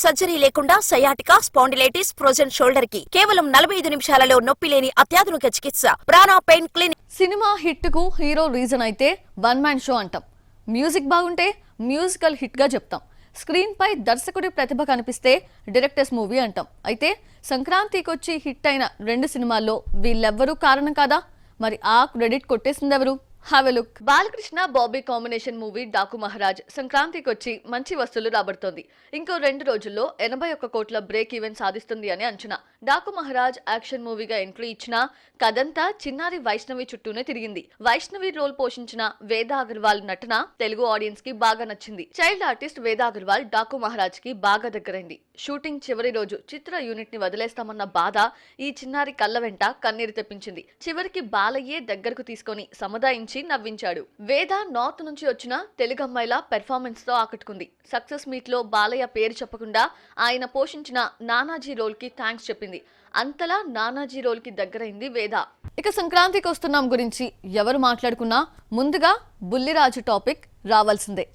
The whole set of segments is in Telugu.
సర్జరీ లేకుండా సయాటికా, స్పాండిలైటిస్, ఫ్రోజన్ షోల్డర్ కి కేవలం 45 నిమిషాలలో నొప్పి లేని అత్యాధునిక చికిత్స ప్రాణ పెయిన్ క్లినిక్. సినిమా హిట్ కు హీరో రీజన్ అయితే వన్ మ్యాన్ షో అంటాం. మ్యూజిక్ బాగుంటే మ్యూజికల్ హిట్ గా చెప్తాం. స్క్రీన్ పై దర్శకుడి ప్రతిభ కనిపిస్తే డైరెక్టర్స్ మూవీ అంటాం. అయితే సంక్రాంతికి వచ్చి హిట్ అయిన 2 సినిమాల్లో వీళ్ళెవ్వరూ కారణం కాదా? మరి ఆ క్రెడిట్ కొట్టేసింది ఎవరు? Have a look. Balakrishna Bobby combination movie Daaku Maharaj సంక్రాంతికి వచ్చి మంచి వసూలు రాబడుతోంది. ఇంకో 2 రోజుల్లో 81 కోట్ల బ్రేక్ ఈవెన్ సాధిస్తుంది అని అంచనా. డాకు మహారాజ్ యాక్షన్ మూవీగా ఎంట్రీ ఇచ్చినా కథంతా చిన్నారి వైష్ణవి చుట్టూనే తిరిగింది. వైష్ణవి రోల్ పోషించిన వేద అగర్వాల్ నటన తెలుగు ఆడియన్స్ కి బాగా నచ్చింది. చైల్డ్ ఆర్టిస్ట్ వేద అగర్వాల్ డాకు మహారాజ్ కి బాగా దగ్గరైంది. షూటింగ్ చివరి రోజు చిత్ర యూనిట్ ని వదిలేస్తామన్న బాధ ఈ చిన్నారి కళ్ళ వెంట కన్నీరు తెప్పించింది. చివరికి బాలయ్యే దగ్గరకు తీసుకొని సముదాయించి నవ్వించాడు. వేద నార్త్ నుంచి వచ్చిన తెలుగు అమ్మాయిల పెర్ఫార్మెన్స్ తో ఆకట్టుకుంది. సక్సెస్ మీట్ లో బాలయ్య పేరు చెప్పకుండా ఆయన పోషించిన నానాజీ రోల్ కి థ్యాంక్స్ చెప్పింది. అంతలా నానాజీ రోల్ కి దగ్గరైంది వేద. ఇక సంక్రాంతికి వస్తున్నాం గురించి ఎవరు మాట్లాడుకున్నా ముందుగా బుల్లిరాజు టాపిక్ రావాల్సిందే.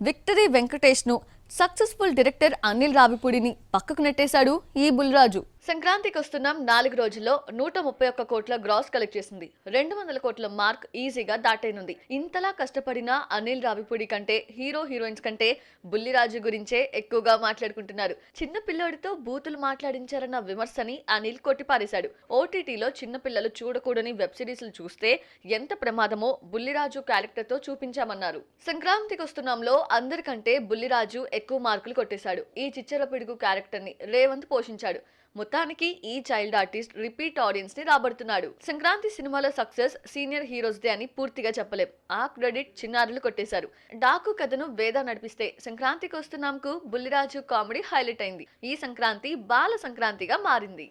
విక్టరీ వెంకటేష్ ను సక్సెస్ఫుల్ డైరెక్టర్ అనిల్ రావిపూడిని పక్కకు నెట్టేశాడు ఈ బుల్లిరాజు. సంక్రాంతికి వస్తున్నాం 4 రోజుల్లో 131 కోట్ల గ్రాస్ కలెక్ట్ చేసింది. 200 కోట్ల మార్క్ ఈజీగా దాటేనుంది. ఇంతలా కష్టపడిన అనిల్ రావిపూడి కంటే హీరోయిన్స్ కంటే బుల్లిరాజు గురించే ఎక్కువగా మాట్లాడుకుంటున్నారు. చిన్న పిల్లోడితో బూతులు మాట్లాడించారన్న విమర్శని అనిల్ కొట్టిపారేశాడు. ఓటీటీలో చిన్న పిల్లలు చూడకూడని వెబ్ సిరీస్లు చూస్తే ఎంత ప్రమాదమో బుల్లిరాజు క్యారెక్టర్ తో చూపించామన్నారు. సంక్రాంతికి వస్తున్నాంలో అందరికంటే బుల్లిరాజు ఎక్కువ మార్కులు కొట్టేశాడు. ఈ చిచ్చర పిడుగు క్యారెక్టర్ ని రేవంత్ పోషించాడు. మొత్తానికి ఈ చైల్డ్ ఆర్టిస్ట్ రిపీట్ ఆడియన్స్ ని రాబడుతున్నాడు. సంక్రాంతి సినిమాల సక్సెస్ సీనియర్ హీరోస్ దే అని పూర్తిగా చెప్పలేం. ఆ క్రెడిట్ చిన్నారులు కొట్టేశారు. డాకు కథను వేద నడిపిస్తే సంక్రాంతికి వస్తున్నాంకు బుల్లిరాజు కామెడీ హైలైట్ అయింది. ఈ సంక్రాంతి బాల సంక్రాంతిగా మారింది.